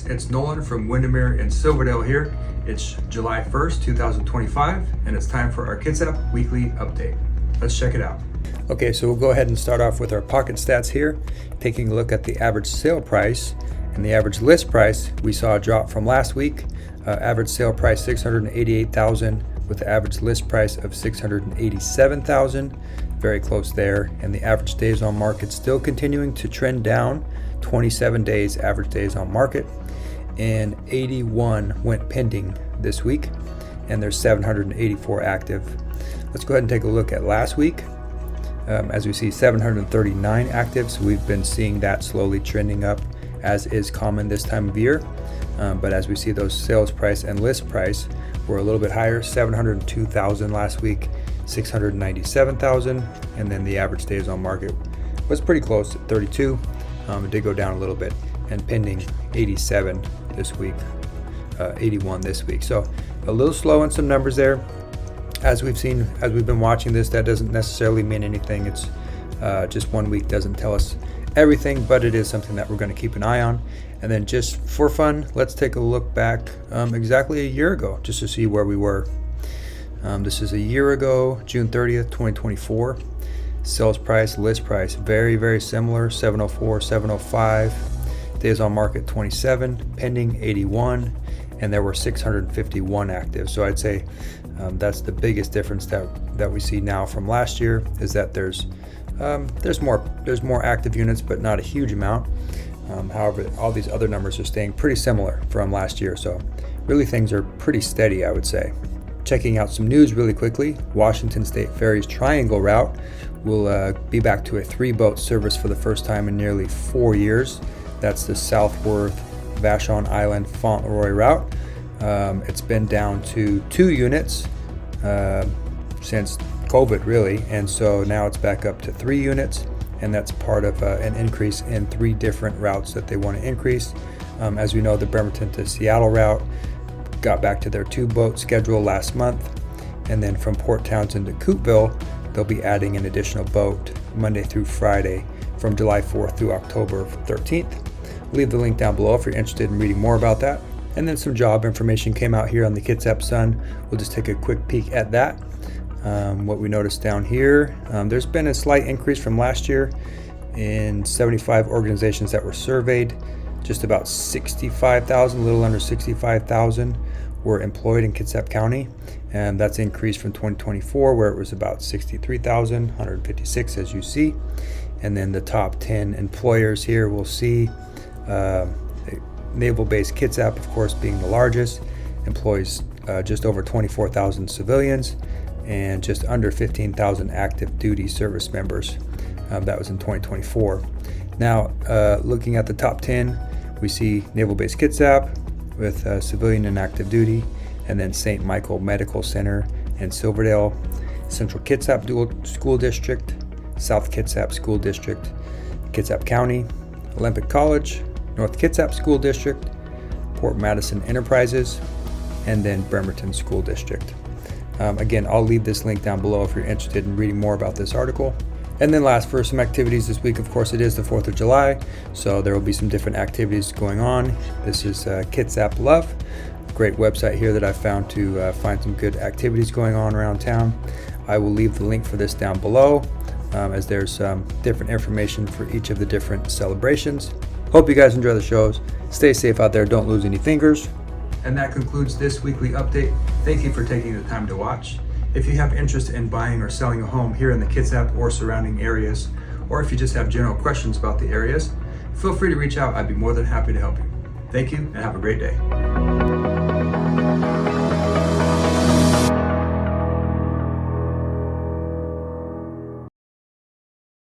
it's Nolan from Windermere and Silverdale here. It's July 1st, 2025, and it's time for our Kitsap weekly update. Let's check it out. Okay, so we'll go ahead and start off with our pocket stats here, taking a look at the average sale price and the average list price. We saw a drop from last week. Average sale price $688,000 with the average list price of $687,000. Very close there. And the average days on market still continuing to trend down. 27 days average days on market, and 81 went pending this week, and there's 784 active. Let's go ahead and take a look at last week. As we see, 739 active, so we've been seeing that slowly trending up, as is common this time of year. But as we see, those sales price and list price were a little bit higher, 702,000 last week, 697,000, and then the average days on market was pretty close at 32. It did go down a little bit, and pending 87 this week, 81 this week. So a little slow in some numbers there. As we've seen, as we've been watching this, that doesn't necessarily mean anything. It's just 1 week doesn't tell us everything, but it is something that we're going to keep an eye on. And then just for fun, let's take a look back exactly a year ago, just to see where we were. This is a year ago, June 30th, 2024. Sales price, list price, very, very similar, 704, 705. Days on market, 27, pending, 81, and there were 651 active. So I'd say that's the biggest difference that we see now from last year, is that there's more active units, but not a huge amount. However, all these other numbers are staying pretty similar from last year. So really things are pretty steady, I would say. Checking out some news really quickly, Washington State Ferry's Triangle route will be back to a 3-boat service for the first time in nearly 4 years. That's the Southworth, Vashon Island, Fauntleroy route. It's been down to 2 units since COVID, really, and so now it's back up to 3 units, and that's part of an increase in 3 different routes that they want to increase. As we know, the Bremerton to Seattle route got back to their 2-boat schedule last month, and then from Port Townsend to Coupeville, they'll be adding an additional boat Monday through Friday from July 4th through October 13th. Leave the link down below if you're interested in reading more about that. And then some job information came out here on the Kitsap Sun. We'll just take a quick peek at that. What we noticed down here, there's been a slight increase from last year in 75 organizations that were surveyed. Just about 65,000, a little under 65,000 were employed in Kitsap County, and that's increased from 2024, where it was about 63,000, 156 as you see. And then the top 10 employers here, we'll see Naval Base Kitsap, of course, being the largest, employs just over 24,000 civilians and just under 15,000 active duty service members. That was in 2024. Now, looking at the top 10, we see Naval Base Kitsap with civilian and active duty, and then St. Michael Medical Center and Silverdale, Central Kitsap Dual School District, South Kitsap School District, Kitsap County, Olympic College, North Kitsap School District, Port Madison Enterprises, and then Bremerton School District. Again, I'll leave this link down below if you're interested in reading more about this article. And then last, for some activities this week, of course, it is the 4th of July, so there will be some different activities going on. This is Kitsap Love, great website here that I found to find some good activities going on around town. I will leave the link for this down below, as there's different information for each of the different celebrations. Hope you guys enjoy the shows. Stay safe out there, don't lose any fingers. And that concludes this weekly update. Thank you for taking the time to watch. If you have interest in buying or selling a home here in the Kitsap or surrounding areas, or if you just have general questions about the areas, feel free to reach out. I'd be more than happy to help you. Thank you and have a great day.